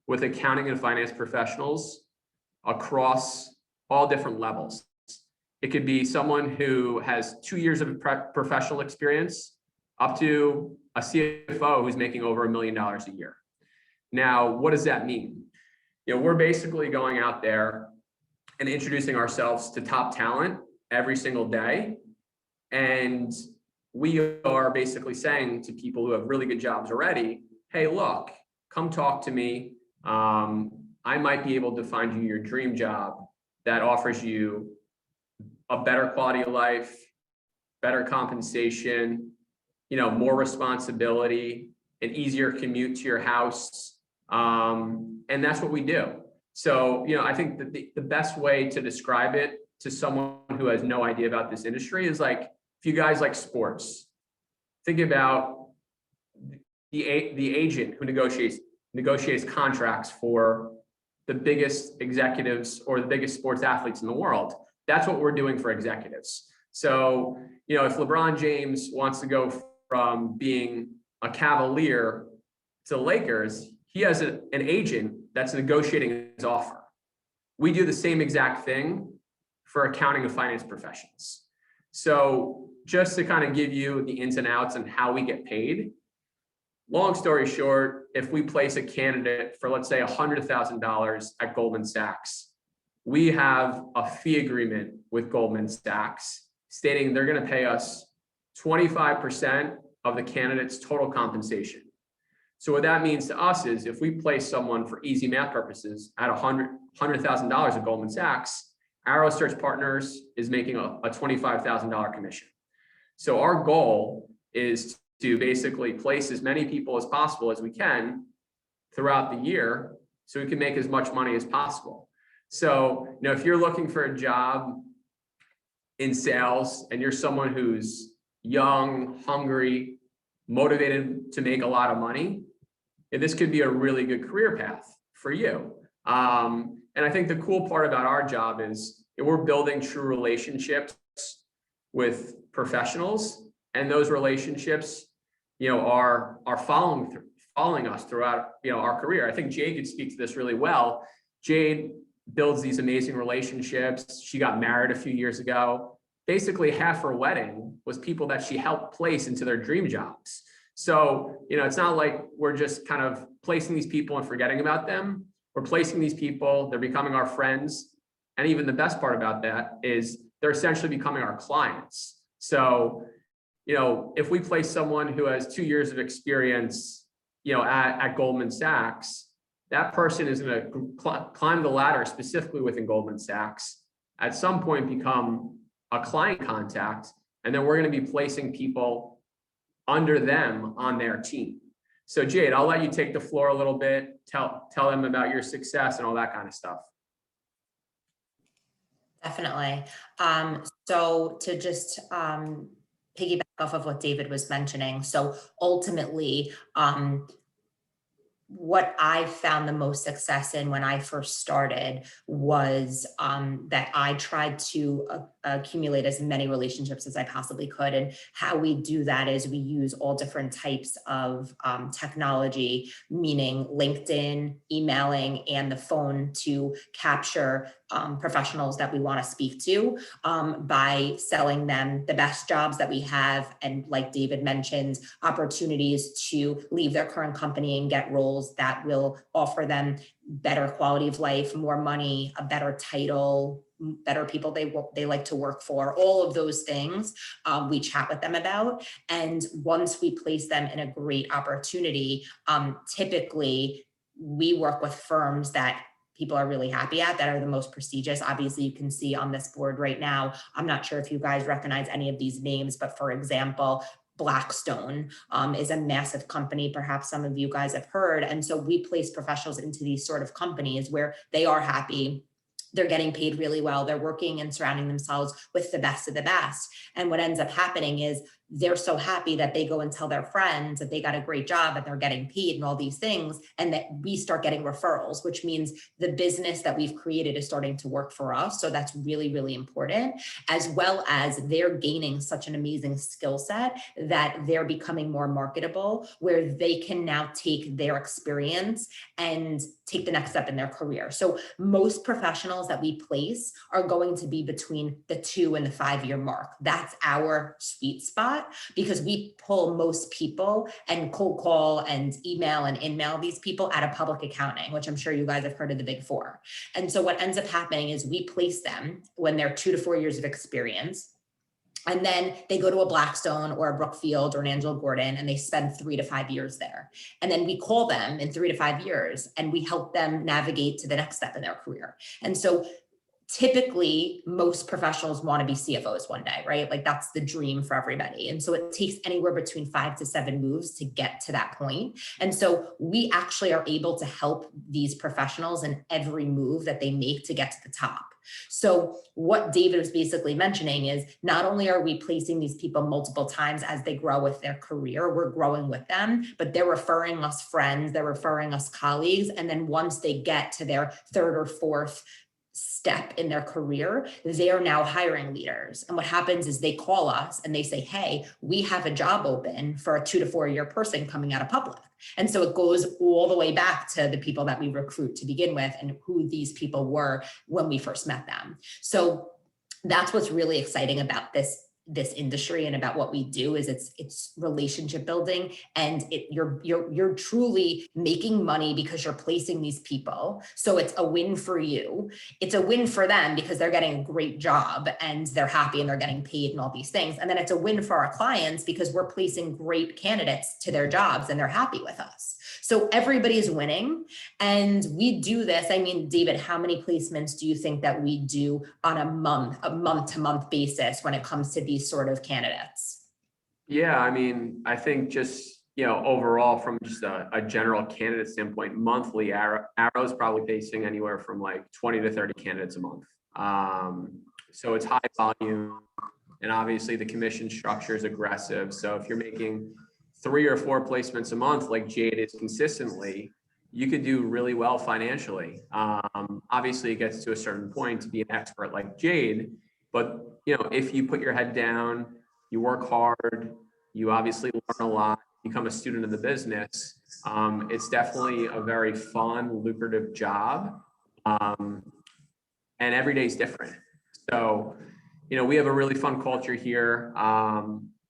with accounting and finance professionals across all different levels. It could be someone who has 2 years of professional experience up to a CFO who's making over $1 million a year. Now, what does that mean? We're basically going out there and introducing ourselves to top talent every single day. And we are basically saying to people who have really good jobs already, hey, look, come talk to me. I might be able to find you your dream job that offers you a better quality of life, better compensation, more responsibility, an easier commute to your house. And that's what we do. So, I think that the best way to describe it to someone who has no idea about this industry is like, if you guys like sports, think about the agent who negotiates contracts for the biggest executives or the biggest sports athletes in the world. That's what we're doing for executives. So, if LeBron James wants to go from being a Cavalier to the Lakers, he has an agent that's negotiating his offer. We do the same exact thing for accounting and finance professions. So just to kind of give you the ins and outs and how we get paid, long story short, if we place a candidate for, let's say, $100,000 at Goldman Sachs, we have a fee agreement with Goldman Sachs stating they're going to pay us 25% of the candidate's total compensation. So what that means to us is if we place someone for easy math purposes at $100,000 at Goldman Sachs, Arrow Search Partners is making a $25,000 commission. So our goal is to basically place as many people as possible as we can throughout the year so we can make as much money as possible. So, if you're looking for a job in sales and you're someone who's young, hungry, motivated to make a lot of money, this could be a really good career path for you. And I think the cool part about our job is we're building true relationships with professionals, and those relationships, are following us throughout, our career. I think Jade could speak to this really well. Jade builds these amazing relationships. She got married a few years ago. Basically, half her wedding was people that she helped place into their dream jobs. So, it's not like we're just kind of placing these people and forgetting about them. We're placing these people, they're becoming our friends. And even the best part about that is they're essentially becoming our clients. So, if we place someone who has 2 years of experience, at Goldman Sachs, that person is going to climb the ladder specifically within Goldman Sachs, at some point become a client contact, and then we're going to be placing people under them on their team. So Jade, I'll let you take the floor a little bit, tell them about your success and all that kind of stuff. Definitely. So to just piggyback off of what David was mentioning. So ultimately, what I found the most success in when I first started was that I tried to accumulate as many relationships as I possibly could. And how we do that is we use all different types of technology, meaning LinkedIn, emailing, and the phone to capture professionals that we want to speak to by selling them the best jobs that we have. And like David mentioned, opportunities to leave their current company and get roles that will offer them better quality of life, more money, a better title, better people they like to work for, all of those things we chat with them about. And once we place them in a great opportunity, typically we work with firms that people are really happy at, that are the most prestigious. Obviously, you can see on this board right now, I'm not sure if you guys recognize any of these names, but for example, Blackstone is a massive company. Perhaps some of you guys have heard. And so we place professionals into these sort of companies where they are happy. They're getting paid really well. They're working and surrounding themselves with the best of the best. And what ends up happening is they're so happy that they go and tell their friends that they got a great job and they're getting paid and all these things, and that we start getting referrals, which means the business that we've created is starting to work for us. So that's really, really important, as well as they're gaining such an amazing skill set that they're becoming more marketable, where they can now take their experience and take the next step in their career. So most professionals that we place are going to be between the 2 and the 5 year mark. That's our sweet spot, because we pull most people and cold call and email and in-mail these people out of public accounting, which I'm sure you guys have heard of the Big Four. And so what ends up happening is we place them when they're 2 to 4 years of experience. And then they go to a Blackstone or a Brookfield or an Angelo Gordon, and they spend 3 to 5 years there. And then we call them in 3 to 5 years and we help them navigate to the next step in their career. And so typically most professionals want to be CFOs one day, right? Like that's the dream for everybody. And so it takes anywhere between 5 to 7 moves to get to that point. And so we actually are able to help these professionals in every move that they make to get to the top. So what David was basically mentioning is not only are we placing these people multiple times as they grow with their career, we're growing with them, but they're referring us friends, they're referring us colleagues. And then once they get to their 3rd or 4th step in their career, they are now hiring leaders. And what happens is they call us and they say, hey, we have a job open for a 2 to 4 year person coming out of public. And so it goes all the way back to the people that we recruit to begin with and who these people were when we first met them. So that's what's really exciting about this industry and about what we do is it's relationship building, and you're truly making money because you're placing these people. So it's a win for you. It's a win for them because they're getting a great job and they're happy and they're getting paid and all these things. And then it's a win for our clients because we're placing great candidates to their jobs and they're happy with us. So everybody's winning, and we do this. I mean, David, how many placements do you think that we do on a month to month basis when it comes to these sort of candidates? Yeah, I mean, I think just, overall from just a general candidate standpoint, monthly Arrow's probably facing anywhere from like 20 to 30 candidates a month. So it's high volume, and obviously the commission structure is aggressive. So if you're making 3 or 4 placements a month, like Jade is consistently, you could do really well financially. Obviously it gets to a certain point to be an expert like Jade, but if you put your head down, you work hard, you obviously learn a lot, become a student of the business, it's definitely a very fun, lucrative job. And every day is different. So, we have a really fun culture here.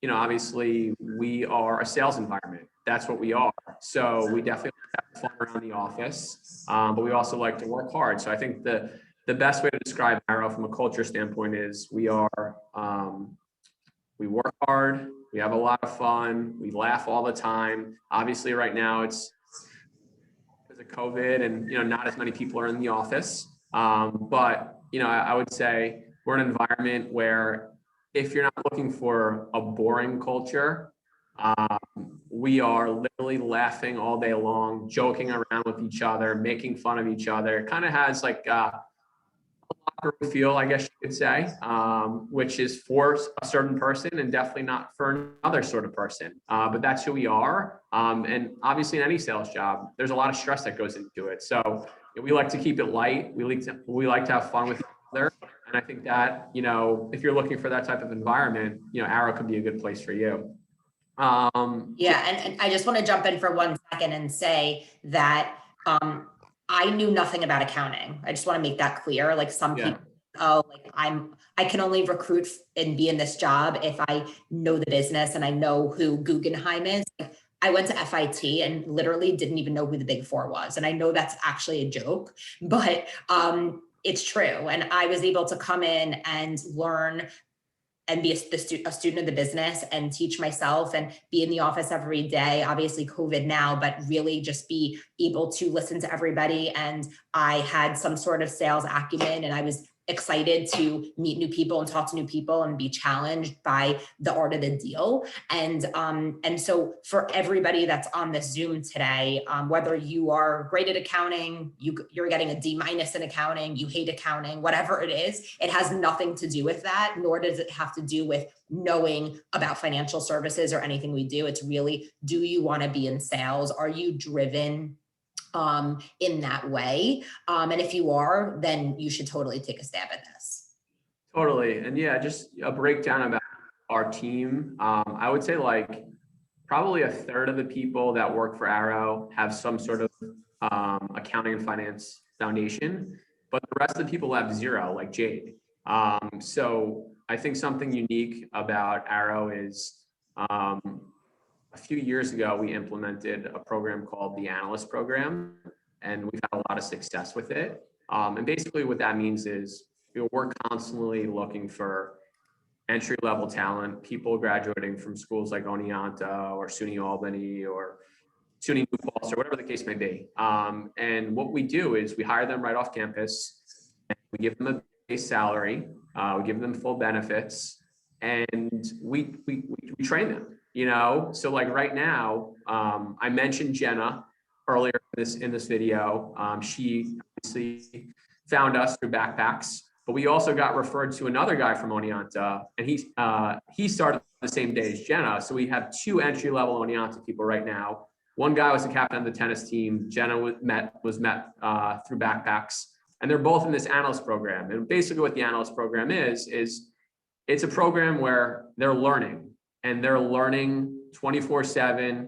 Obviously we are a sales environment. That's what we are. So we definitely have fun around the office, but we also like to work hard. So I think the best way to describe Arrow from a culture standpoint is we work hard, we have a lot of fun, we laugh all the time. Obviously right now it's because of COVID and, not as many people are in the office. But, I would say we're an environment where if you're not looking for a boring culture, we are literally laughing all day long, joking around with each other, making fun of each other. It kind of has like a locker room feel, I guess you could say, which is for a certain person and definitely not for another sort of person. But that's who we are. And obviously in any sales job, there's a lot of stress that goes into it. So we like to keep it light. We like to have fun with each other. And I think that, if you're looking for that type of environment, Arrow could be a good place for you. Yeah. And I just want to jump in for 1 second and say that I knew nothing about accounting. I just want to make that clear. Like some people, I can only recruit and be in this job if I know the business and I know who Guggenheim is. I went to FIT and literally didn't even know who the Big Four was. And I know that's actually a joke, but it's true. And I was able to come in and learn and be a student of the business and teach myself and be in the office every day, obviously COVID now, but really just be able to listen to everybody. And I had some sort of sales acumen, and I was excited to meet new people and talk to new people and be challenged by the art of the deal. And so for everybody that's on this Zoom today, whether you are great at accounting, you're getting a D- in accounting, you hate accounting, whatever it is, it has nothing to do with that, nor does it have to do with knowing about financial services or anything we do. It's really, do you want to be in sales? Are you driven in that way? And if you are, then you should totally take a stab at this. Totally. And yeah, just a breakdown about our team. I would say like probably a third of the people that work for Arrow have some sort of accounting and finance foundation, but the rest of the people have zero, like Jade. So I think something unique about Arrow is a few years ago, we implemented a program called the Analyst Program, and we've had a lot of success with it. And basically what that means is we're constantly looking for entry-level talent, people graduating from schools like Oneonta or SUNY Albany or SUNY New Paltz or whatever the case may be. And what we do is we hire them right off campus, and we give them a base salary, we give them full benefits, and we train them. You know, so like right now, I mentioned Jenna earlier in this video. She obviously found us through backpacks, but we also got referred to another guy from Oneonta, and he started the same day as Jenna. So we have two entry-level Oneonta people right now. One guy was the captain of the tennis team. Jenna was met through backpacks, and they're both in this analyst program. And basically what the analyst program is it's a program where they're learning. And they're learning 24/7,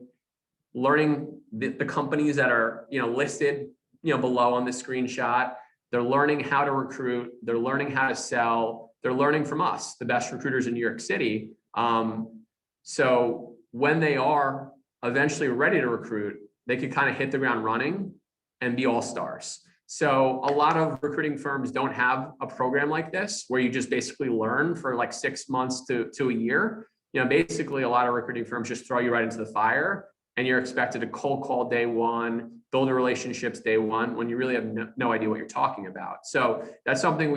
learning the companies that are, listed, below on the screenshot. They're learning how to recruit. They're learning how to sell. They're learning from us, the best recruiters in New York City. So when they are eventually ready to recruit, they can kind of hit the ground running and be all-stars. So a lot of recruiting firms don't have a program like this where you just basically learn for like 6 months to a year. Basically a lot of recruiting firms just throw you right into the fire and you're expected to cold call day one, build the relationships day one, when you really have no idea what you're talking about. So that's something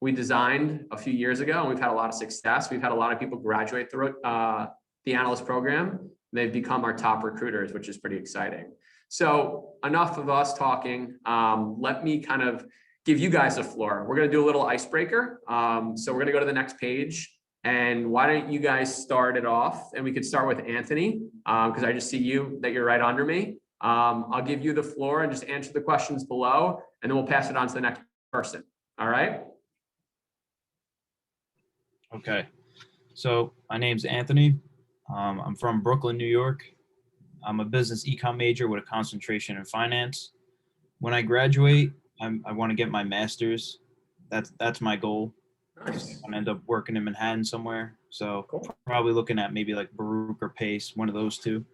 we designed a few years ago, and we've had a lot of success. We've had a lot of people graduate through the analyst program. They've become our top recruiters, which is pretty exciting. So enough of us talking. Let me kind of give you guys the floor. We're going to do a little icebreaker. So we're going to go to the next page. And why don't you guys start it off? And we could start with Anthony, because I just see that you're right under me. I'll give you the floor and just answer the questions below, and then we'll pass it on to the next person. All right? Okay. So my name's Anthony. I'm from Brooklyn, New York. I'm a business econ major with a concentration in finance. When I graduate, I want to get my master's. That's my goal. Nice. I'm gonna end up working in Manhattan somewhere. So Cool. probably looking at maybe like Baruch or Pace, one of those two.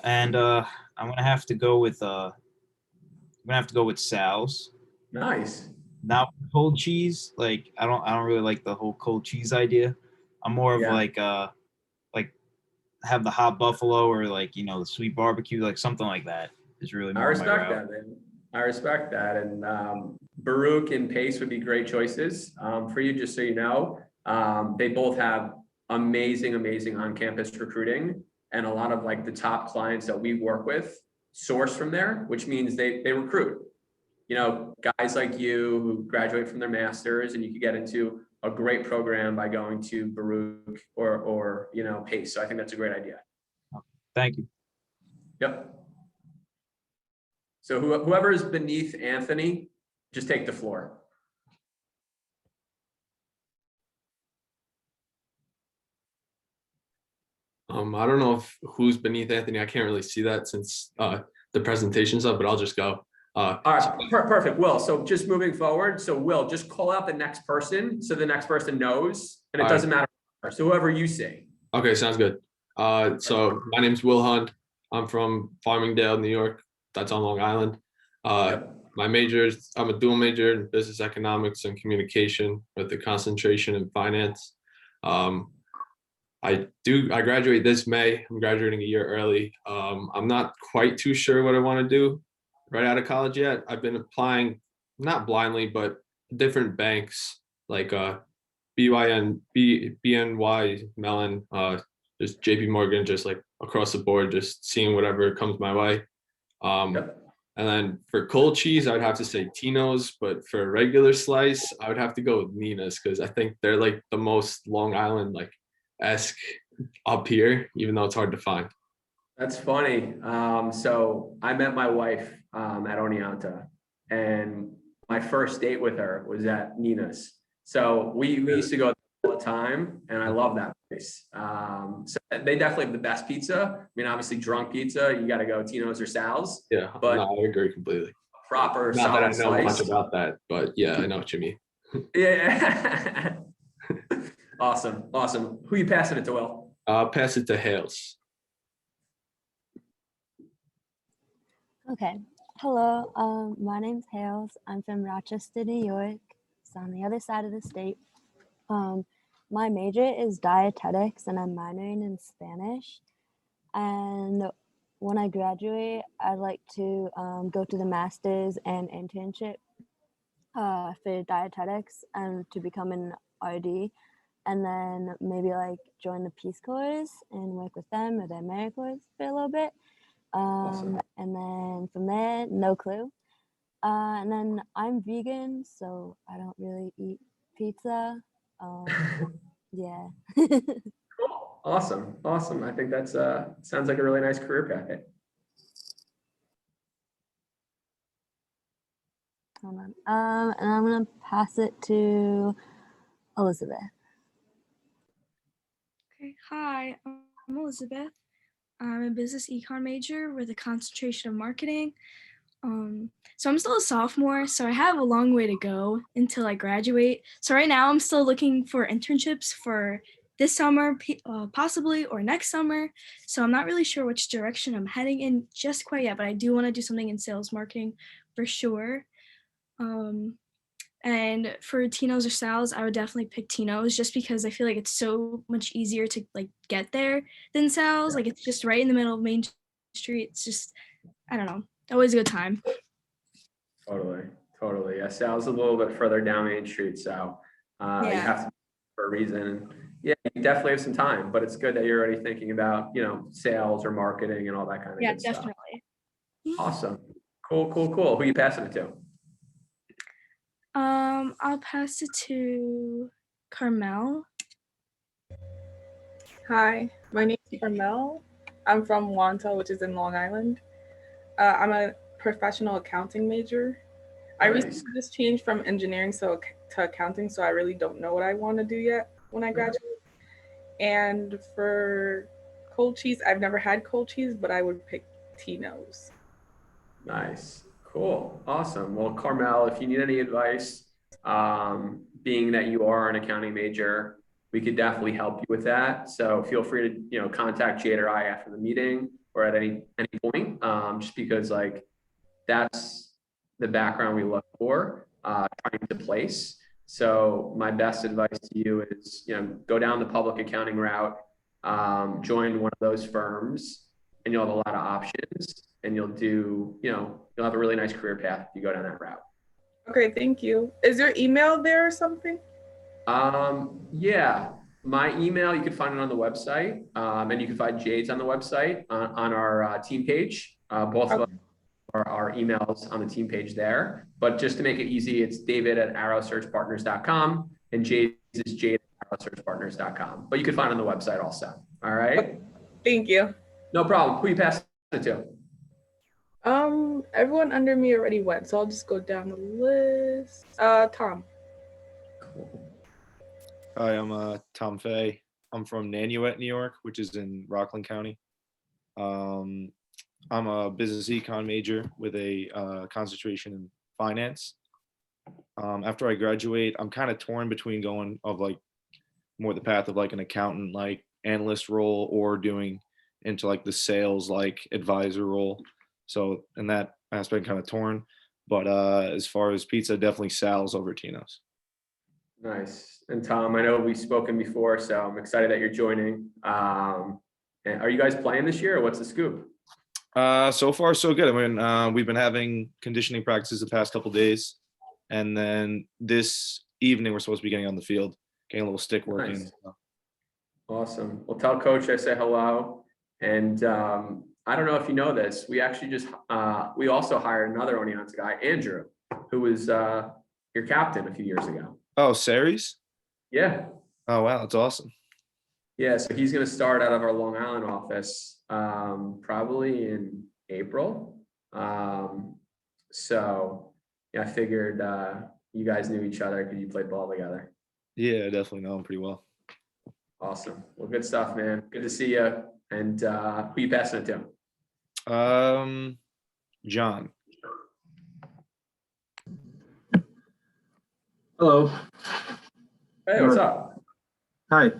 And I'm gonna have to go with Sal's. Nice. Not cold cheese. Like I don't really like the whole cold cheese idea. I'm more of like have the hot buffalo or like the sweet barbecue, like something like that is really more I my respect route. that, man. I respect that. And Baruch and Pace would be great choices for you, just so you know. They both have amazing on-campus recruiting, and a lot of like the top clients that we work with source from there, which means they recruit. Guys like you who graduate from their masters, and you could get into a great program by going to Baruch or Pace. So I think that's a great idea. Thank you. Yep. So whoever is beneath Anthony, just take the floor. I don't know who's beneath Anthony. I can't really see that since the presentation's up, but I'll just go. All right, perfect. Will, so just moving forward. So Will, just call out the next person so the next person knows, and it doesn't matter. So whoever you see. Okay, sounds good. So my name's Will Hunt. I'm from Farmingdale, New York. That's on Long Island. My majors, I'm a dual major in business economics and communication with a concentration in finance. I graduate this May. I'm graduating a year early. I'm not quite too sure what I want to do right out of college yet. I've been applying, not blindly, but different banks like BNY Mellon, just JP Morgan, just like across the board, just seeing whatever comes my way. Yep. And then for cold cheese, I'd have to say Tnose, but for a regular slice, I would have to go with Nina's because I think they're like the most Long Island like esque up here, even though it's hard to find. That's funny. So I met my wife at Oneonta, and my first date with her was at Nina's. So we used to go there all the time, and I love that place. So they definitely have the best pizza. I mean, obviously, drunk pizza, you got to go Tino's or Sal's. Yeah, But no, I agree completely. proper Not that I solid know much slice. about that, but yeah, I know what you mean. Yeah. Awesome. Awesome. Who you passing it to, Will? Pass it to Hales. Okay. Hello. My name's Hales. I'm from Rochester, New York. It's on the other side of the state. My major is dietetics and I'm minoring in Spanish. And when I graduate, I'd like to go to the master's and internship for dietetics and to become an RD. And then maybe like join the Peace Corps and work with them or the AmeriCorps for a little bit. Awesome. And then from there, no clue. And then I'm vegan, so I don't really eat pizza. Yeah. Cool. Awesome. Awesome. I think that's sounds like a really nice career path. Hold on. And I'm gonna pass it to Elizabeth. Okay, hi, I'm Elizabeth. I'm a business econ major with a concentration of marketing. So I'm still a sophomore, so I have a long way to go until I graduate. So right now I'm still looking for internships for this summer, possibly, or next summer. So I'm not really sure which direction I'm heading in just quite yet, but I do want to do something in sales marketing for sure. And for Tnose or Sal's, I would definitely pick Tnose just because I feel like it's so much easier to like get there than Sal's. Like it's just right in the middle of Main Street. It's just, I don't know, always a good time. Totally. Totally. Yeah. Sal's a little bit further down Main Street. So you Yeah. have to for a reason. Yeah, you definitely have some time, but it's good that you're already thinking about, sales or marketing and all that kind of Yeah, good stuff. definitely. Awesome. Cool, cool, cool. Who you passing it to? I'll pass it to Carmel. Hi, my name is Carmel. I'm from Wanta, which is in Long Island. I'm a professional accounting major. I Nice. recently just changed from engineering to accounting, so I really don't know what I want to do yet when I graduate. And for cold cheese, I've never had cold cheese, but I would pick Tnose. Nice. Cool. Awesome. Well, Carmel, if you need any advice, being that you are an accounting major, we could definitely help you with that. So feel free to, contact Jade or I after the meeting or at any point, just because like that's the background we look for, trying to place. So my best advice to you is, go down the public accounting route, join one of those firms, and you'll have a lot of options, and you'll have a really nice career path if you go down that route. Okay, thank you. Is your email there or something? Yeah, my email, you can find it on the website, and you can find Jade's on the website on our team page. Both of us are our emails on the team page there. But just to make it easy, it's david@arrowsearchpartners.com and Jade is jade@arrowsearchpartners.com. But you can find it on the website also. All right. Thank you. No problem. Who you passing it to? Everyone under me already went, so I'll just go down the list. Tom. Cool. Hi, I'm Tom Fay. I'm from Nanuet, New York, which is in Rockland County. I'm a business econ major with a concentration in finance. After I graduate, I'm kind of torn between going of like more the path of like an accountant, like analyst role, or doing into like the sales, like advisor role. So in that aspect, kind of torn. But as far as pizza, definitely Sal's over Tino's. Nice. And Tom, I know we've spoken before, so I'm excited that you're joining. And are you guys playing this year, or what's the scoop? So far, so good. I mean, we've been having conditioning practices the past couple days, and then this evening we're supposed to be getting on the field, getting a little stick working. Nice. Awesome. Well, tell coach I say hello. And I don't know if you know this, we actually just, we also hired another Oneonta guy, Andrew, who was your captain a few years ago. Oh, Series? Yeah. Oh, wow. That's awesome. Yeah. So he's going to start out of our Long Island office probably in April. So yeah, I figured you guys knew each other because you played ball together. Yeah, I definitely know him pretty well. Awesome. Well, good stuff, man. Good to see you. And who you passing it to? John. Hello. Hey, what's up? Hi.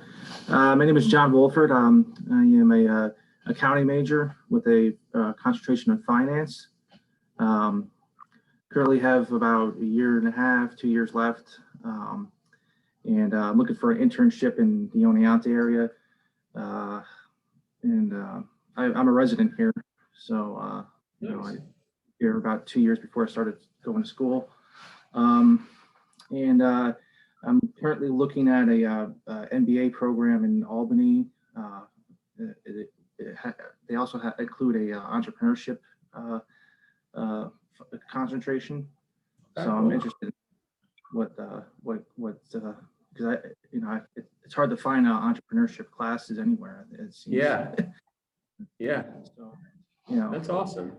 My name is John Wolford. I am a accounting major with a concentration in finance. Currently have about a year and a half, 2 years left. And I'm looking for an internship in the Oneonta area. I'm a resident here. So, you know, I here about 2 years before I started going to school. I'm currently looking at a MBA program in Albany. They also include a entrepreneurship concentration. So I'm interested in what because it's hard to find entrepreneurship classes anywhere. It seems. Yeah. Yeah. So, you know, That's awesome.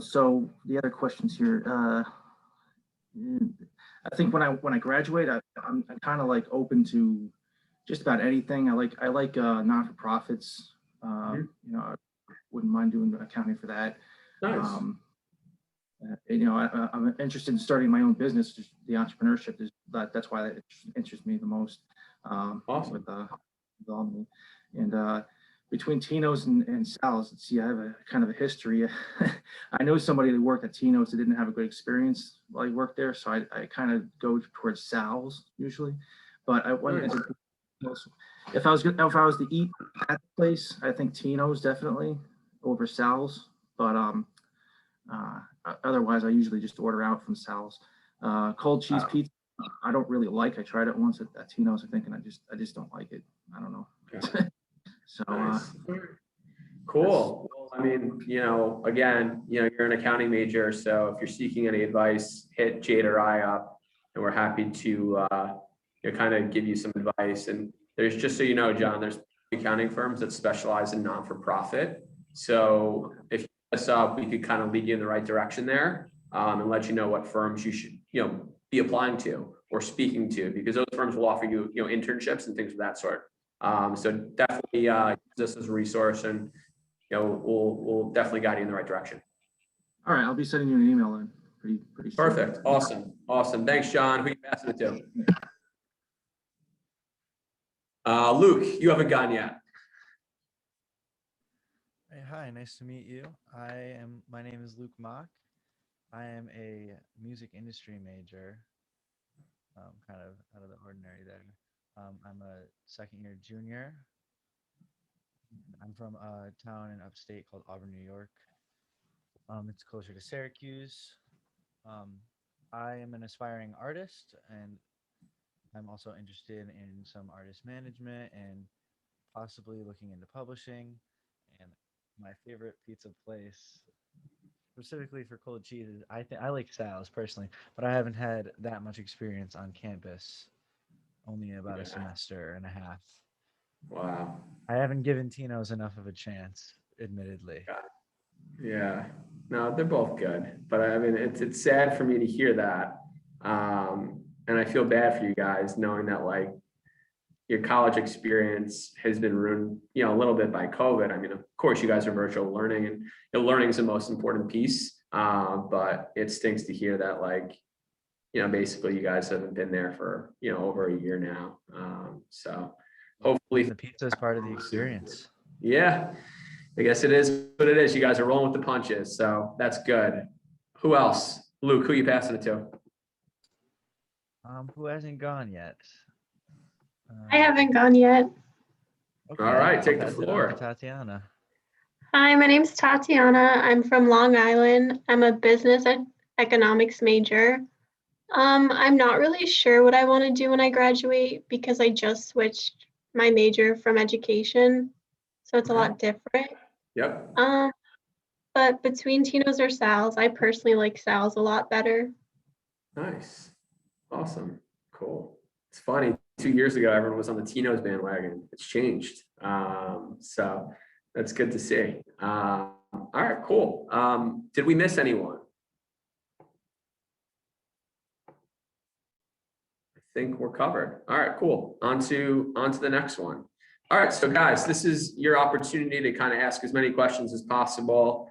So the other questions here. I think when I graduate, I'm kind of like open to just about anything. I like non-for-profits. You know, I wouldn't mind doing accounting for that. Nice. You know, I'm interested in starting my own business. Just the entrepreneurship is that's why it interests me the most. Awesome. With Albany. And between Tnose and Sal's, see, I have a kind of a history. I know somebody that worked at Tnose that didn't have a good experience while he worked there, so I kind of go towards Sal's usually. But I wanted to, if I was to eat at the place, I think Tnose definitely over Sal's. But otherwise, I usually just order out from Sal's. Cold cheese pizza, I don't really like. I tried it once at Tnose, I think, and I just don't like it. I don't know. Okay. So Nice. Cool. Well, I mean, you know, again, you know, you're an accounting major, so if you're seeking any advice, hit Jade or I up, and we're happy to you know, kind of give you some advice. And there's, just so you know, John, there's accounting firms that specialize in non-for-profit. So if you hit us up, we could kind of lead you in the right direction there, and let you know what firms you should, you know, be applying to or speaking to, because those firms will offer you, you know, internships and things of that sort. So definitely use this as a resource, and you know, we'll definitely guide you in the right direction. all right, I'll be sending you an email then. Pretty soon. Perfect. Awesome. Thanks, John. Who are you passing it to? Luke, you haven't gone yet. Hey, hi, nice to meet you. My name is Luke Mock. I am a music industry major, kind of out of the ordinary there. I'm a second-year junior. I'm from a town in upstate called Auburn, New York. It's closer to Syracuse. I am an aspiring artist, and I'm also interested in some artist management and possibly looking into publishing. And my favorite pizza place, specifically for cold cheeses, I like Sal's personally, but I haven't had that much experience on campus. Only about a semester and a half. Wow. I haven't given Tnose enough of a chance, admittedly. Yeah. No, they're both good, but I mean, it's sad for me to hear that, and I feel bad for you guys knowing that like your college experience has been ruined, you know, a little bit by COVID. I mean, of course, you guys are virtual learning, and you know, learning is the most important piece. But it stinks to hear that, like, you know, basically you guys haven't been there for, you know, over a year now. So hopefully The pizza is part of the experience. yeah, I guess it is what it is. You guys are rolling with the punches, so that's good. Who else? Luke, who are you passing it to? Who hasn't gone yet? I haven't gone yet. Okay, All right, take the I'll pass it on floor. to Tatiana. Hi, my name's Tatiana. I'm from Long Island. I'm a business economics major. I'm not really sure what I want to do when I graduate because I just switched my major from education, so it's a Okay. lot different. Yep. But between Tnose or Sal's, I personally like Sal's a lot better. Nice. Awesome. Cool. It's funny. 2 years ago, everyone was on the Tnose bandwagon. It's changed. So that's good to see. All right, cool. Did we miss anyone? I think we're covered. All right, cool. On to the next one. All right, so guys, this is your opportunity to kind of ask as many questions as possible.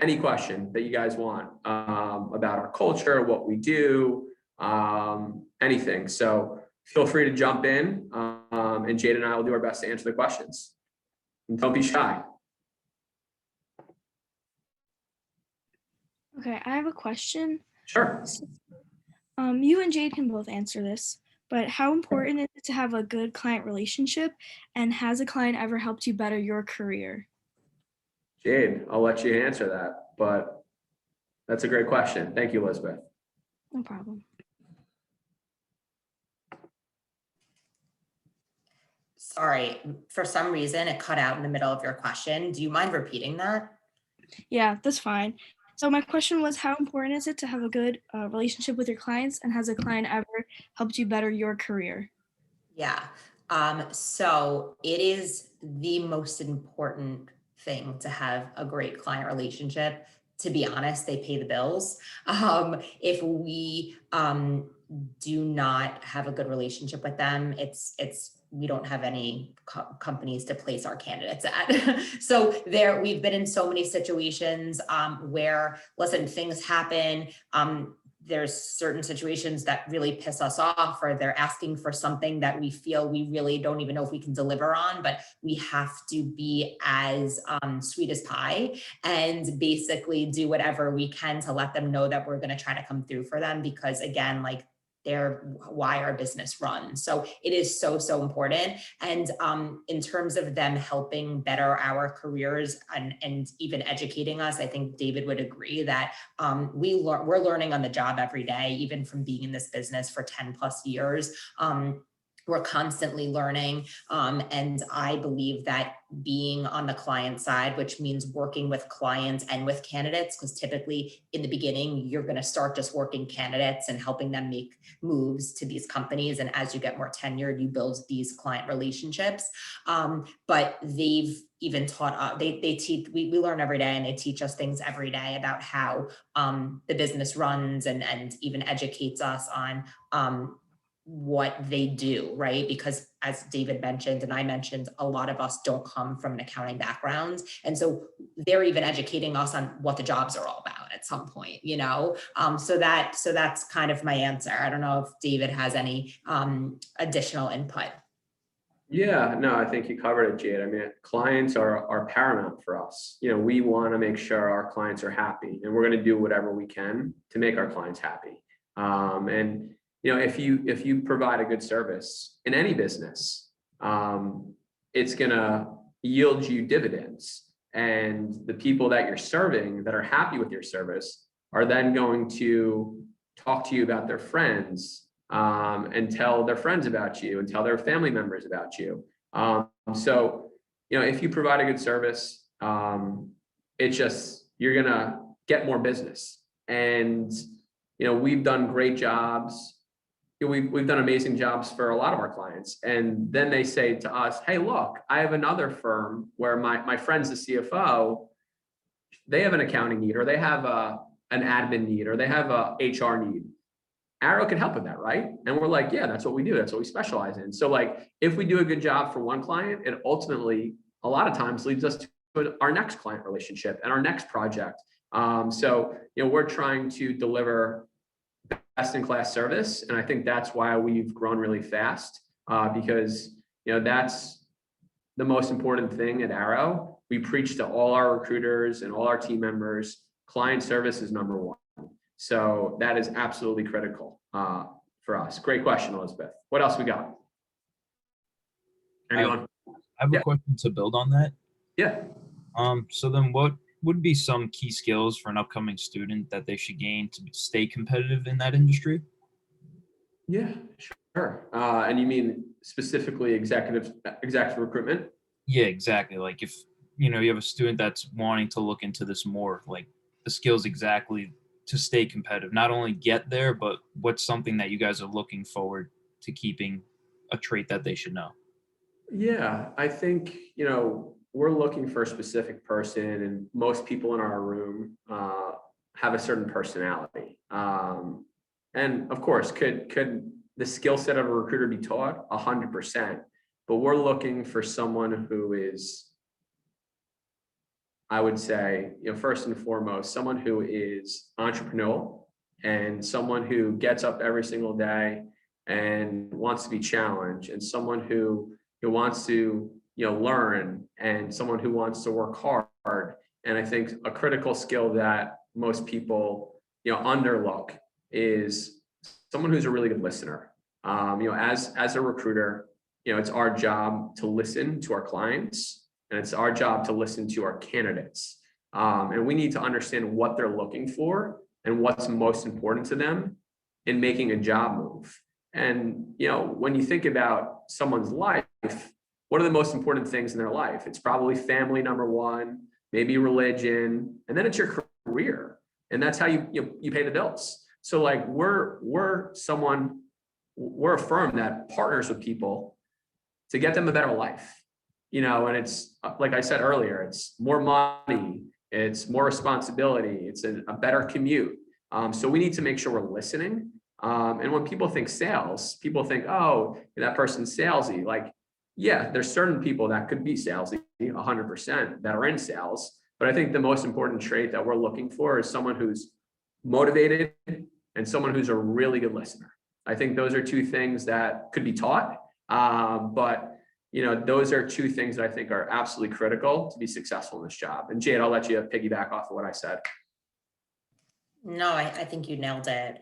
Any question that you guys want about our culture, what we do, anything. So feel free to jump in, and Jade and I will do our best to answer the questions. And don't be shy. Okay, I have a question. Sure. You and Jade can both answer this, but how important is it to have a good client relationship, and has a client ever helped you better your career? Jade, I'll let you answer that, but that's a great question. Thank you, Elizabeth. No problem. Sorry, for some reason it cut out in the middle of your question. Do you mind repeating that? Yeah, that's fine. So my question was, how important is it to have a good relationship with your clients, and has a client ever helped you better your career? Yeah. So it is the most important thing to have a great client relationship. To be honest, they pay the bills. If we do not have a good relationship with them, we don't have any companies to place our candidates at. So we've been in so many situations where, listen, things happen. There's certain situations that really piss us off, or they're asking for something that we feel we really don't even know if we can deliver on, but we have to be as sweet as pie and basically do whatever we can to let them know that we're going to try to come through for them, because again, like, they're why our business runs. So it is so, so important. And in terms of them helping better our careers and even educating us, I think David would agree that we're learning on the job every day, even from being in this business for 10 plus years. We're constantly learning. And I believe that being on the client side, which means working with clients and with candidates, because typically in the beginning, you're going to start just working candidates and helping them make moves to these companies. And as you get more tenured, you build these client relationships. But they've even taught, they teach, we learn every day, and they teach us things every day about how the business runs, and even educates us on what they do, right? Because as David mentioned, and I mentioned, a lot of us don't come from an accounting background. And so they're even educating us on what the jobs are all about at some point, you know? So that's kind of my answer. I don't know if David has any additional input. Yeah, no, I think you covered it, Jade. I mean, clients are paramount for us. You know, we want to make sure our clients are happy, and we're going to do whatever we can to make our clients happy. And you know, if you provide a good service in any business, it's going to yield you dividends. And the people that you're serving that are happy with your service are then going to talk to you about their friends, and tell their friends about you, and tell their family members about you. So, you know, if you provide a good service, you're going to get more business. And, you know, we've done great jobs. We've done amazing jobs for a lot of our clients. And then they say to us, hey, look, I have another firm where my friend's the CFO. They have an accounting need, or they have an admin need, or they have a HR need. Arrow can help with that, right? And we're like, yeah, that's what we do. That's what we specialize in. So like, if we do a good job for one client, it ultimately, a lot of times, leads us to our next client relationship and our next project. So, you know, we're trying to deliver best-in-class service. And I think that's why we've grown really fast, because, you know, that's the most important thing at Arrow. We preach to all our recruiters and all our team members, client service is number one. So that is absolutely critical for us. Great question, Elizabeth. What else we got? Anyone? I have a question to build on that. Yeah. So then what would be some key skills for an upcoming student that they should gain to stay competitive in that industry? Yeah, sure. And you mean specifically executive recruitment? Yeah, exactly. Like if, you know, you have a student that's wanting to look into this more, like the skills exactly to stay competitive, not only get there, but what's something that you guys are looking forward to keeping a trait that they should know? Yeah, I think, we're looking for a specific person, and most people in our room have a certain personality. And of course, could the skill set of a recruiter be taught? 100%. But we're looking for someone who is, I would say, first and foremost, someone who is entrepreneurial and someone who gets up every single day and wants to be challenged, and someone who wants to, learn, and someone who wants to work hard. And I think a critical skill that most people, underlook is someone who's a really good listener. As a recruiter, it's our job to listen to our clients, and it's our job to listen to our candidates. And we need to understand what they're looking for and what's most important to them in making a job move. And, when you think about someone's life, what are the most important things in their life? It's probably family, number one, maybe religion, and then it's your career. And that's how you pay the bills. So like we're a firm that partners with people to get them a better life. And it's, like I said earlier, it's more money, it's more responsibility, it's a better commute. So we need to make sure we're listening. And when people think sales, people think, oh, that person's salesy. Like, yeah, there's certain people that could be salesy 100% that are in sales. But I think the most important trait that we're looking for is someone who's motivated and someone who's a really good listener. I think those are two things that could be taught. But those are two things that I think are absolutely critical to be successful in this job. And Jade, I'll let you piggyback off of what I said. No, I think you nailed it.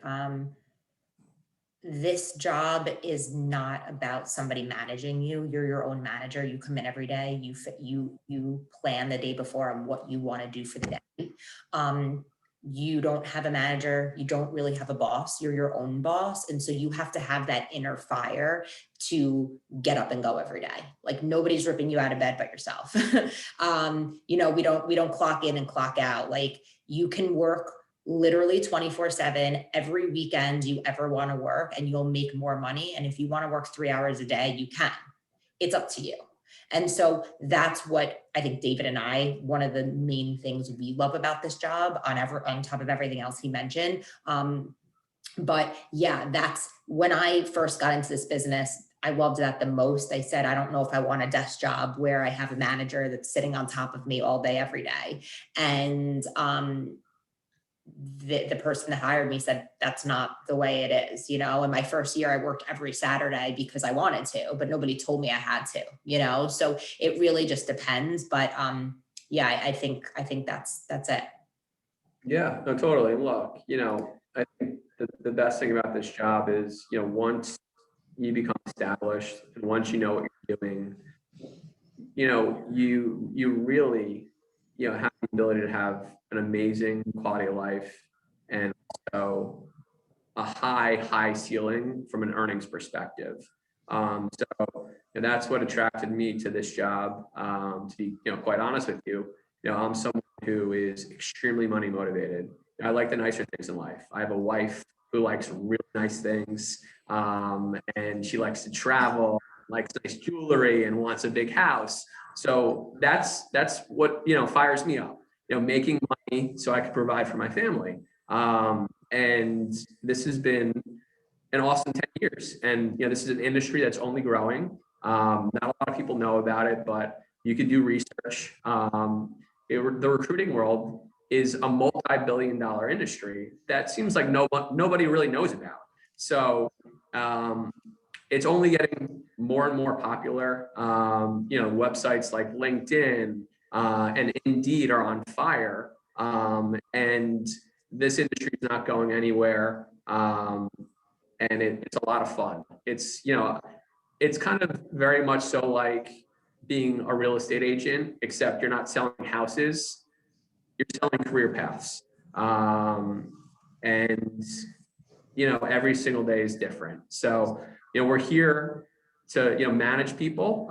This job is not about somebody managing you. You're your own manager. You come in every day. You plan the day before on what you want to do for the day. You don't have a manager. You don't really have a boss. You're your own boss. And so you have to have that inner fire to get up and go every day. Like nobody's ripping you out of bed but yourself. We don't clock in and clock out. Like you can work literally 24/7 every weekend you ever want to work, and you'll make more money. And if you want to work 3 hours a day, you can. It's up to you. And so that's what I think David and I, one of the main things we love about this job on top of everything else he mentioned. But yeah, that's when I first got into this business, I loved that the most. I said, I don't know if I want a desk job where I have a manager that's sitting on top of me all day, every day. And the person that hired me said, that's not the way it is. In my first year, I worked every Saturday because I wanted to, but nobody told me I had to, so it really just depends. But yeah, I think that's it. Yeah, no, totally. And look, I think the best thing about this job is, once you become established and once you know what you're doing, you really, have the ability to have an amazing quality of life, and also a high ceiling from an earnings perspective. So and that's what attracted me to this job. To be, quite honest with you, I'm someone who is extremely money motivated. I like the nicer things in life. I have a wife who likes really nice things, and she likes to travel, likes nice jewelry, and wants a big house. So that's what fires me up. Making money so I could provide for my family. And this has been an awesome 10 years. And this is an industry that's only growing. Not a lot of people know about it, but you could do research. The recruiting world is a multi-billion-dollar industry that seems like nobody really knows about. So it's only getting more and more popular. Websites like LinkedIn and Indeed are on fire. And this industry is not going anywhere. And it's a lot of fun. It's kind of very much so like being a real estate agent, except you're not selling houses. you're selling career paths. And, every single day is different. So, we're here to, manage people.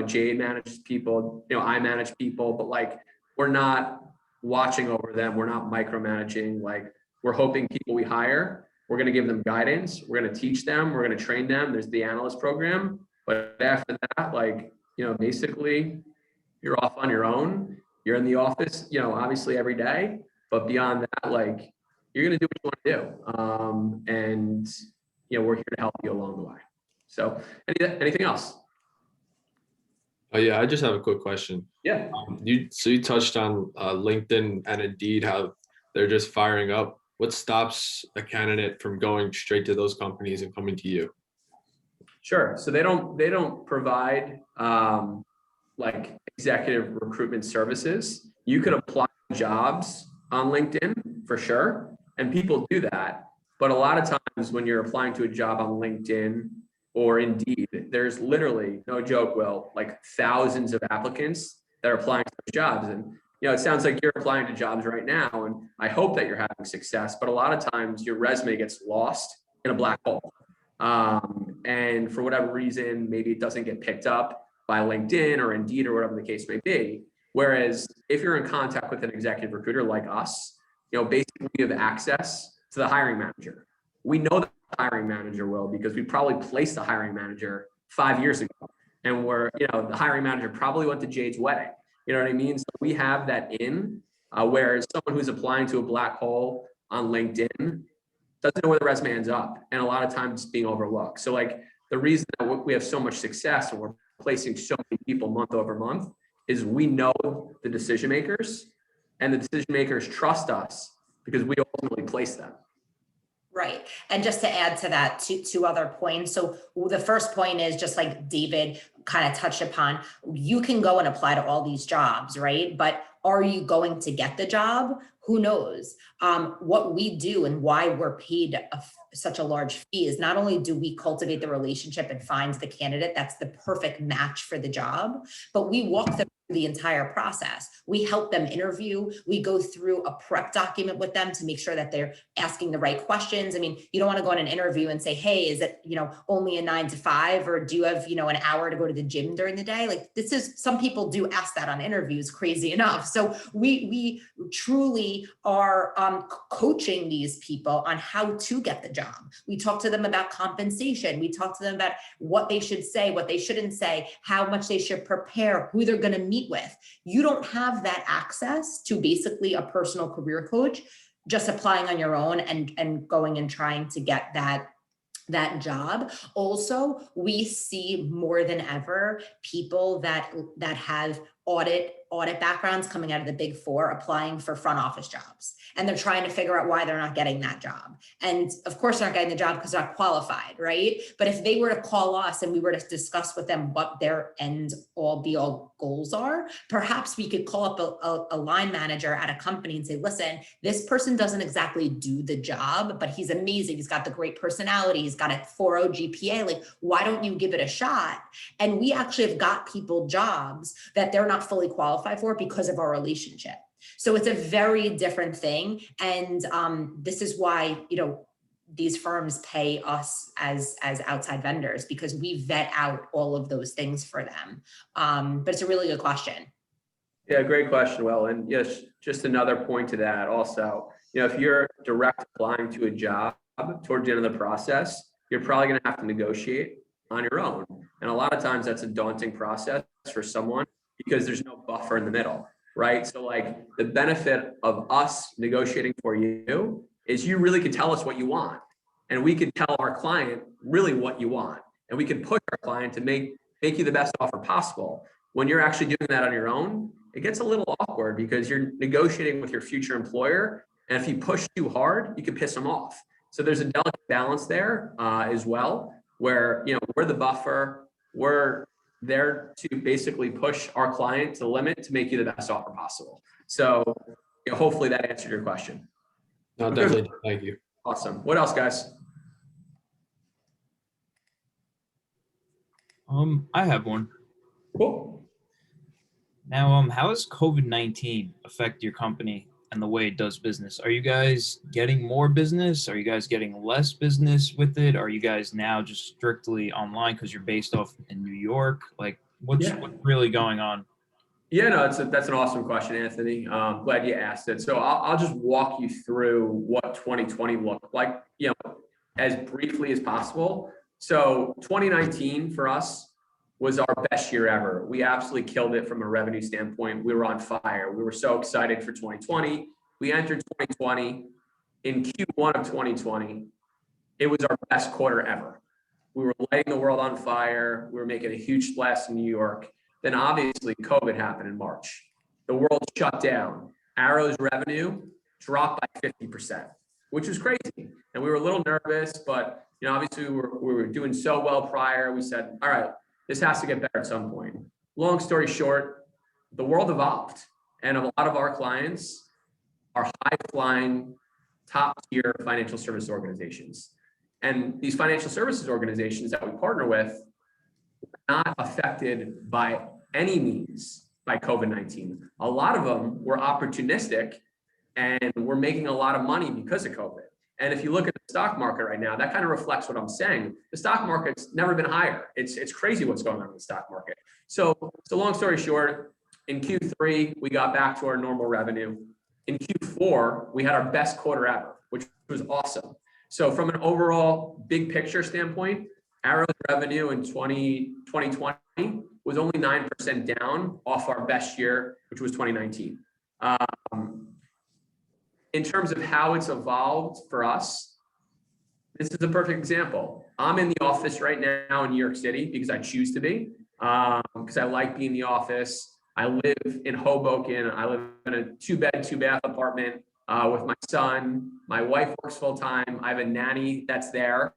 Jade manages people, I manage people, but like, we're not watching over them. We're not micromanaging. Like, we're hoping people we hire, we're going to give them guidance. We're going to teach them. We're going to train them. There's the analyst program. But after that, like, basically you're off on your own. You're in the office, obviously every day, but beyond that, like, you're going to do what you want to do. And, we're here to help you along the way. So anything else? Oh yeah, I just have a quick question. Yeah. You touched on LinkedIn and Indeed, how they're just firing up. What stops a candidate from going straight to those companies and coming to you? Sure. So they don't provide like executive recruitment services. You could apply jobs on LinkedIn for sure, and people do that. But a lot of times when you're applying to a job on LinkedIn or Indeed, there's literally, no joke, Will, like thousands of applicants that are applying to those jobs. And it sounds like you're applying to jobs right now, and I hope that you're having success. But a lot of times your resume gets lost in a black hole. And for whatever reason, maybe it doesn't get picked up by LinkedIn or Indeed or whatever the case may be. Whereas if you're in contact with an executive recruiter like us, basically you have access to the hiring manager. We know the hiring manager will, because we probably placed the hiring manager 5 years ago. And the hiring manager probably went to Jade's wedding. You know what I mean? So we have that whereas someone who's applying to a black hole on LinkedIn doesn't know where the resume ends up. And a lot of times it's being overlooked. So like the reason that we have so much success and we're placing so many people month over month is we know the decision makers, and the decision makers trust us because we ultimately place them. Right. And just to add to that, two other points. So the first point is, just like David kind of touched upon, you can go and apply to all these jobs, right? But are you going to get the job? Who knows? What we do and why we're paid such a large fee is not only do we cultivate the relationship and find the candidate that's the perfect match for the job, but we walk them through the entire process. We help them interview. We go through a prep document with them to make sure that they're asking the right questions. I mean, you don't want to go on an interview and say, hey, is it, only a 9 to 5, or do you have, an hour to go to the gym during the day? Like, some people do ask that on interviews, crazy enough. So we truly are coaching these people on how to get the job. We talk to them about compensation. We talk to them about what they should say, what they shouldn't say, how much they should prepare, who they're going to meet with. You don't have that access to basically a personal career coach just applying on your own and going and trying to get that job. Also, we see more than ever people that have audit backgrounds coming out of the Big Four applying for front office jobs. And they're trying to figure out why they're not getting that job. And of course, they're not getting the job because they're not qualified, right? But if they were to call us and we were to discuss with them what their end all be all goals are, perhaps we could call up a line manager at a company and say, listen, this person doesn't exactly do the job, but he's amazing. He's got the great personality. He's got a 4.0 GPA. Like, why don't you give it a shot? And we actually have got people jobs that they're not fully qualified for because of our relationship. So it's a very different thing. And this is why, these firms pay us as outside vendors, because we vet out all of those things for them. But it's a really good question. Yeah, great question, Will. And yes, just another point to that also, if you're direct applying to a job towards the end of the process, you're probably going to have to negotiate on your own. And a lot of times that's a daunting process for someone because there's no buffer in the middle, right? So like the benefit of us negotiating for you is you really could tell us what you want, and we could tell our client really what you want, and we can push our client to make you the best offer possible. When you're actually doing that on your own, it gets a little awkward because you're negotiating with your future employer, and if you push too hard, you can piss them off. So there's a delicate balance there as well, where we're the buffer, we're there to basically push our client to the limit to make you the best offer possible. So hopefully that answered your question. No, definitely. Thank you. Awesome. What else, guys? I have one. Cool. Now, how has COVID-19 affect your company and the way it does business? Are you guys getting more business? Are you guys getting less business with it? Are you guys now just strictly online because you're based off in New York? Like, what's really going on? Yeah, no, that's an awesome question, Anthony. Glad you asked it. So I'll just walk you through what 2020 looked like, as briefly as possible. So 2019 for us was our best year ever. We absolutely killed it from a revenue standpoint. We were on fire. We were so excited for 2020. We entered 2020. In Q1 of 2020, it was our best quarter ever. We were lighting the world on fire. We were making a huge splash in New York. Then obviously COVID happened in March. The world shut down. Arrow's revenue dropped by 50%, which was crazy. And we were a little nervous, but obviously we were doing so well prior. We said, all right, this has to get better at some point. Long story short, the world evolved. And a lot of our clients are high-flying, top-tier financial service organizations. And these financial services organizations that we partner with were not affected by any means by COVID-19. A lot of them were opportunistic and we're making a lot of money because of COVID. And if you look at the stock market right now, that kind of reflects what I'm saying. The stock market's never been higher. It's crazy what's going on in the stock market. So long story short, in Q3, we got back to our normal revenue. In Q4, we had our best quarter ever, which was awesome. So from an overall big picture standpoint, Arrow's revenue in 2020 was only 9% down off our best year, which was 2019. In terms of how it's evolved for us, this is a perfect example. I'm in the office right now in New York City because I choose to be, because I like being in the office. I live in Hoboken. I live in a 2-bed, 2-bath apartment with my son. My wife works full time. I have a nanny that's there.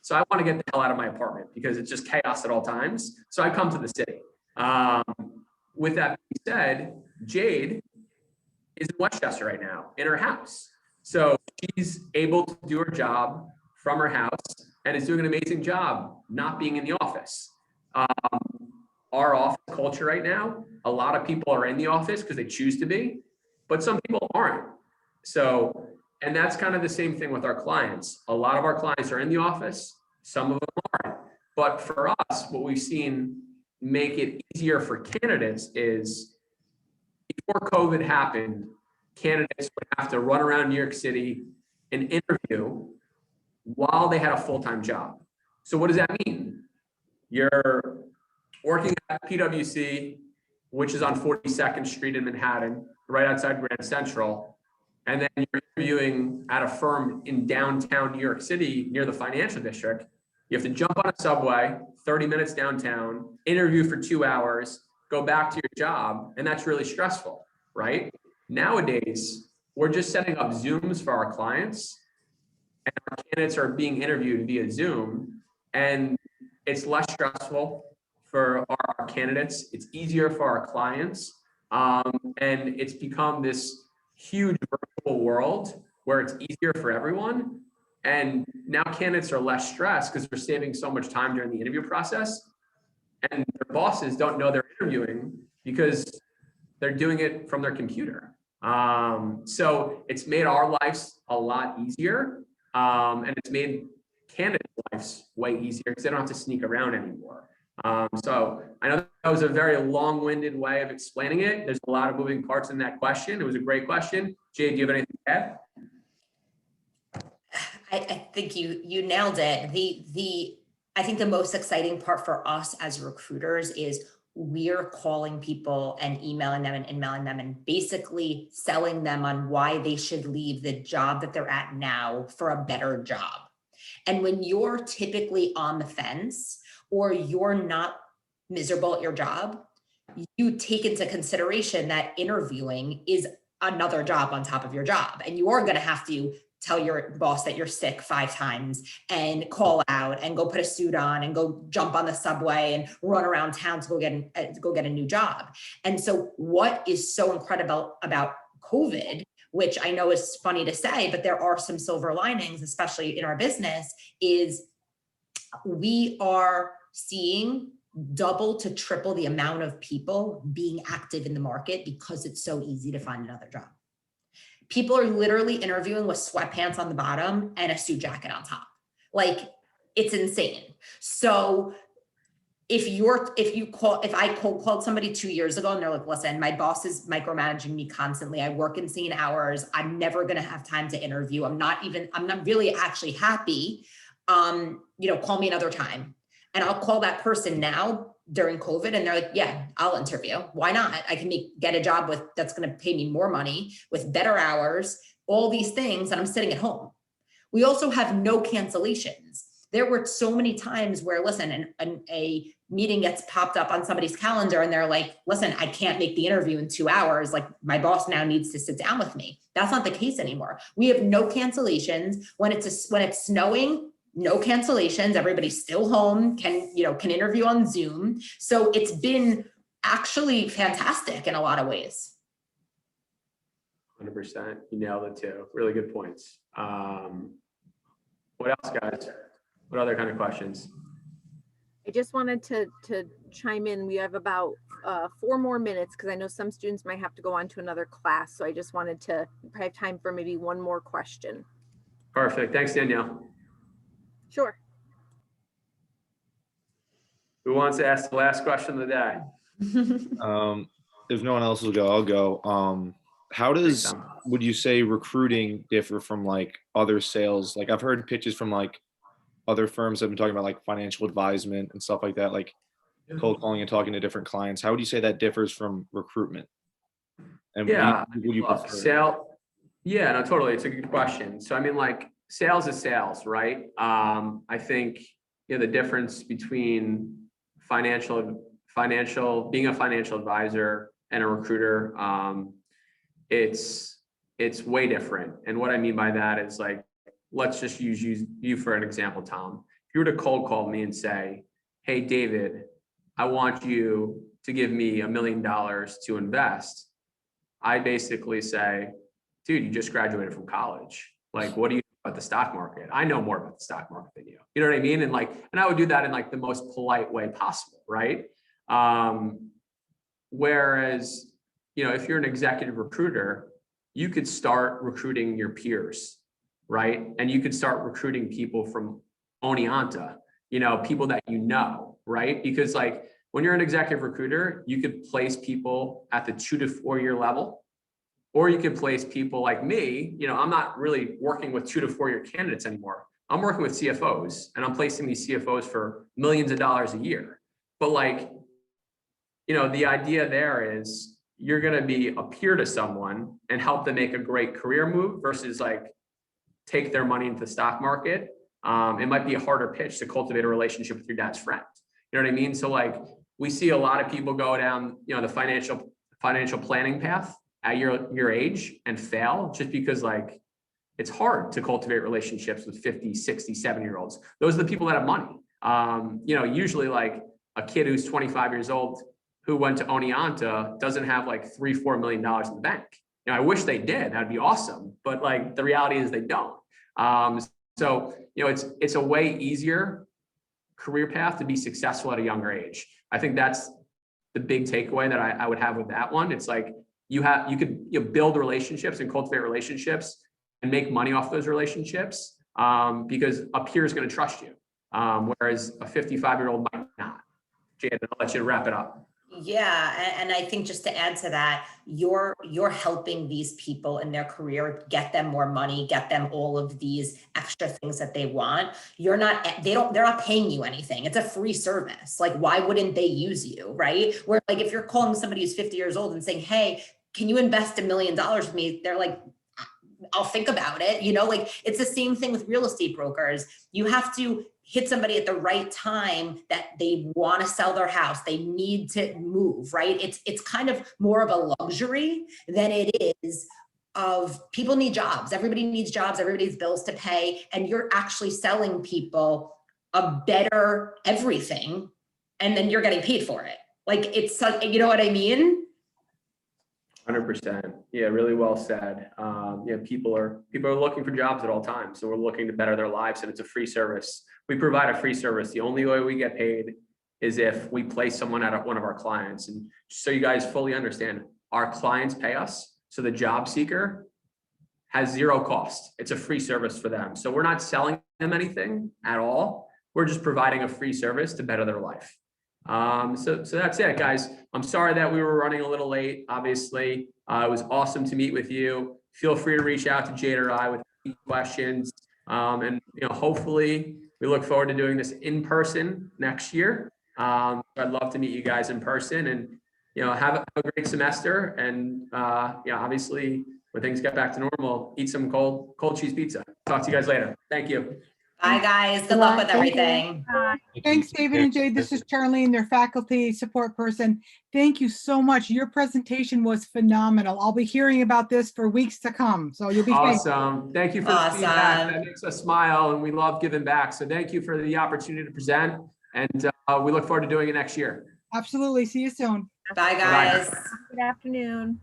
So I want to get the hell out of my apartment because it's just chaos at all times. So I come to the city. With that being said, Jade is in Westchester right now in her house. So she's able to do her job from her house and is doing an amazing job not being in the office. Our office culture right now, a lot of people are in the office because they choose to be, but some people aren't. So, and that's kind of the same thing with our clients. A lot of our clients are in the office, some of them aren't. But for us, what we've seen make it easier for candidates is before COVID happened, candidates would have to run around New York City and interview while they had a full-time job. So what does that mean? You're working at PwC, which is on 42nd Street in Manhattan, right outside Grand Central, and then you're interviewing at a firm in downtown New York City near the financial district. You have to jump on a subway, 30 minutes downtown, interview for 2 hours, go back to your job, and that's really stressful, right? Nowadays, we're just setting up Zooms for our clients, and our candidates are being interviewed via Zoom, and it's less stressful for our candidates. It's easier for our clients, and it's become this huge virtual world where it's easier for everyone. And now candidates are less stressed because they're saving so much time during the interview process. And their bosses don't know they're interviewing because they're doing it from their computer. So it's made our lives a lot easier. And it's made candidates' lives way easier because they don't have to sneak around anymore. So I know that was a very long-winded way of explaining it. There's a lot of moving parts in that question. It was a great question. Jade, do you have anything to add? I think you nailed it. I think the most exciting part for us as recruiters is we're calling people and emailing them and basically selling them on why they should leave the job that they're at now for a better job. And when you're typically on the fence or you're not miserable at your job, you take into consideration that interviewing is another job on top of your job. And you are going to have to tell your boss that you're sick 5 times and call out and go put a suit on and go jump on the subway and run around town to go get a new job. And so what is so incredible about COVID, which I know is funny to say, but there are some silver linings, especially in our business, is we are seeing double to triple the amount of people being active in the market because it's so easy to find another job. People are literally interviewing with sweatpants on the bottom and a suit jacket on top. Like, it's insane. So if I cold called somebody 2 years ago and they're like, listen, my boss is micromanaging me constantly. I work insane hours. I'm never going to have time to interview. I'm not really actually happy. Call me another time. And I'll call that person now during COVID and they're like, yeah, I'll interview. Why not? I can get a job that's going to pay me more money with better hours, all these things, and I'm sitting at home. We also have no cancellations. There were so many times where, listen, a meeting gets popped up on somebody's calendar and they're like, listen, I can't make the interview in 2 hours. Like, my boss now needs to sit down with me. That's not the case anymore. We have no cancellations. When it's snowing, no cancellations. Everybody's still home, can interview on Zoom. So it's been actually fantastic in a lot of ways. 100%. You nailed it too. Really good points. What else, guys? What other kind of questions? I just wanted to chime in. We have about 4 more minutes because I know some students might have to go on to another class. So I just wanted to have time for maybe one more question. Perfect. Thanks, Danielle. Sure. Who wants to ask the last question of the day? If no one else will go, I'll go. How would you say recruiting differ from like other sales? Like, I've heard pitches from like other firms that have been talking about like financial advisement and stuff like that, like cold calling and talking to different clients. How would you say that differs from recruitment? And yeah, would you prefer? Yeah, no, totally. It's a good question. So I mean, like, sales is sales, right? I think the difference between being a financial advisor and a recruiter, it's way different. And what I mean by that is, like, let's just use you for an example, Tom. If you were to cold call me and say, hey, David, I want you to give me $1 million to invest, I basically say, dude, you just graduated from college. Like, what do you know about the stock market? I know more about the stock market than you. You know what I mean? And I would do that in like the most polite way possible, right? Whereas, if you're an executive recruiter, you could start recruiting your peers, right? And you could start recruiting people from Oneonta, people that right? Because like, when you're an executive recruiter, you could place people at the 2 to 4 year level, or you could place people like me. I'm not really working with 2 to 4 year candidates anymore. I'm working with CFOs, and I'm placing these CFOs for millions of dollars a year. But like, the idea there is you're going to be a peer to someone and help them make a great career move versus like take their money into the stock market. It might be a harder pitch to cultivate a relationship with your dad's friend. You know what I mean? So like, we see a lot of people go down, the financial planning path at your age and fail just because like it's hard to cultivate relationships with 50, 60, 70-year-olds. Those are the people that have money. Usually like a kid who's 25 years old who went to Oneonta doesn't have like $3-4 million in the bank. I wish they did. That'd be awesome. But like, the reality is they don't. So it's a way easier career path to be successful at a younger age. I think that's the big takeaway that I would have with that one. It's like, you could build relationships and cultivate relationships and make money off those relationships because a peer is going to trust you, whereas a 55-year-old might not. Jade, I'll let you wrap it up. Yeah, and I think just to add to that, you're helping these people in their career, get them more money, get them all of these extra things that they want. They're not paying you anything. It's a free service. Like, why wouldn't they use you, right? Where like, if you're calling somebody who's 50 years old and saying, hey, can you invest $1 million with me? They're like, I'll think about it. Like, it's the same thing with real estate brokers. You have to hit somebody at the right time that they want to sell their house. They need to move, right? It's kind of more of a luxury than it is of people need jobs. Everybody needs jobs. Everybody has bills to pay. And you're actually selling people a better everything. And then you're getting paid for it. Like, it's, you know what I mean? 100%. Yeah, really well said. People are looking for jobs at all times. So we're looking to better their lives, and it's a free service. We provide a free service. The only way we get paid is if we place someone at one of our clients. And so you guys fully understand, our clients pay us. So the job seeker has zero cost. It's a free service for them. So we're not selling them anything at all. We're just providing a free service to better their life. So that's it, guys. I'm sorry that we were running a little late. Obviously, it was awesome to meet with you. Feel free to reach out to Jade or I with any questions. And hopefully we look forward to doing this in person next year. I'd love to meet you guys in person, and have a great semester. And obviously, when things get back to normal, eat some cold cheese pizza. Talk to you guys later. Thank you. Bye, guys. Good luck with everything. Thanks, David and Jade. This is Charlene, their faculty support person. Thank you so much. Your presentation was phenomenal. I'll be hearing about this for weeks to come. So you'll be Awesome. Thank you for the Awesome. feedback. That makes us smile, and we love giving back. So thank you for the opportunity to present, and we look forward to doing it next year. Absolutely. See you soon. Bye, guys. Good afternoon.